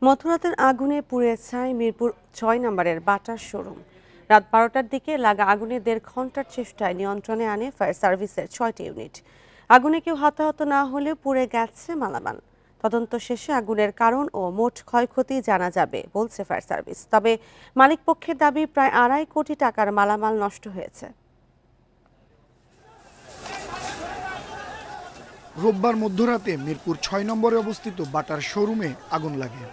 মধ্যরাতের আগুনে পুড়ে ছাই মিরপুর ৬ নম্বরের বাটার শোরুম। রাত ১২টার দিকে লাগা আগুনে ১.৫ ঘন্টার চেষ্টায় নিয়ন্ত্রণে আনে ফায়ার সার্ভিসের ৬টি ইউনিট। আগুনে কেউ হতাহত না হলেও পুড়ে গেছে মালামাল। তদন্ত শেষে আগুনের কারণ ও মোট ক্ষয়ক্ষতি জানা যাবে বলছে ফায়ার সার্ভিস। তবে মালিকপক্ষের দাবি প্রায় ২.৫ কোটি টাকার মালামাল নষ্ট হয়েছে। রোববার মধ্যরাতে মিরপুর ৬ নম্বরে অবস্থিত বাটার শোরুমে আগুন লাগে।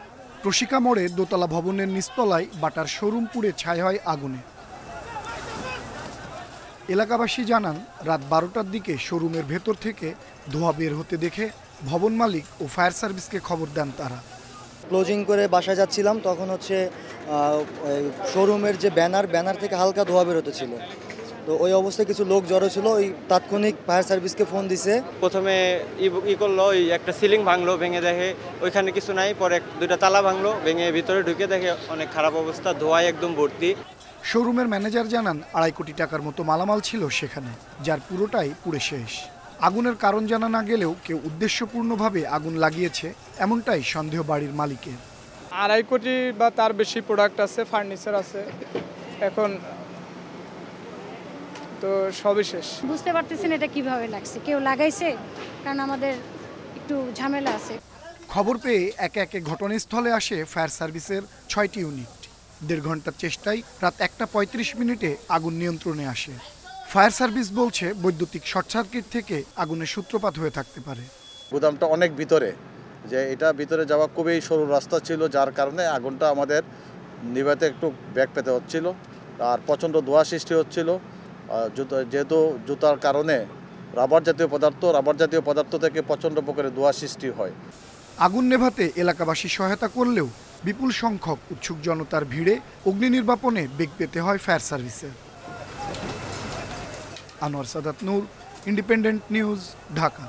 প্রশিকা মোড়ে দোতলা ভবনের নিচতলায় বাটার শোরুম পুড়ে ছাই হয় আগুনে। এলাকাবাসী জানান, রাত ১২টার দিকে শোরুমের ভেতর থেকে ধোঁয়া বের হতে দেখে ভবন মালিক ও ফায়ার সার্ভিসকে খবর দেন তারা। ক্লোজিং করে বাসায় যাচ্ছিলাম, তখন শোরুমের যে ব্যানার থেকে হালকা ধোঁয়া বেরোতে ছিল। তো ওই অবস্থায় কিছু লোক জড়ো ছিল, ওই তাৎক্ষণিক ফায়ার সার্ভিসকে ফোন দিছে। প্রথমে করলো, ওই একটা সিলিং ভাঙলো, ভেঙে দেখে ওইখানে কিছু নাই। পরে 2টা তালা ভাঙলো, ভেঙে ভিতরে ঢুকে দেখে অনেক খারাপ অবস্থা, ধোঁয়ায় একদম ভর্তি। শোরুমের ম্যানেজার জানান, ২.৫ কোটি টাকার মতো মালামাল ছিল সেখানে, যার পুরোটাই পুড়ে শেষ। আগুনের কারণ জানা না গেলেও কেউ উদ্দেশ্যপূর্ণভাবে আগুন লাগিয়েছে এমনটাই সন্দেহ বাড়ির মালিকের। ২.৫ কোটি বা তার বেশি প্রোডাক্ট আছে, ফার্নিচার আছে, এখন তো সবই শেষ। বুঝতে পারতেছেন এটা কিভাবে লাগছে, কেউ লাগাইছে, কারণ আমাদের একটু ঝামেলা আছে। খবর পেয়ে একে একে ঘটনাস্থলে আসে ফায়ার সার্ভিসের ৬টি ইউনিট। ১.৫ ঘন্টার চেষ্টায় রাত ১টা ৩৫ আগুন নিয়ন্ত্রণে আসে। ফায়ার সার্ভিস বলছে, বৈদ্যুতিক শর্ট সার্কিট থেকে আগুনের সূত্রপাত হয়ে থাকতে পারে। গুদামটা অনেক ভিতরে, যে এটা ভিতরে যাওয়া খুবই সরু রাস্তা ছিল, যার কারণে আগুনটা আমাদের নিভাতে একটু ব্যাগ পেতে হচ্ছিল। আর প্রচণ্ড ধোঁয়া সৃষ্টি হচ্ছিল, যেহেতু জুতার কারণে রাবার জাতীয় পদার্থ থেকে প্রচণ্ড প্রকারে ধোঁয়া সৃষ্টি হয়। আগুন নেভাতে এলাকাবাসী সহায়তা করলেও বিপুল সংখ্যক উৎসুক জনতার ভিড়ে অগ্নি নির্বাপনে বেগ পেতে হয় ফায়ার সার্ভিসের। আনোয়ার সাদাত নূর, ইন্ডিপেন্ডেন্ট নিউজ, ঢাকা।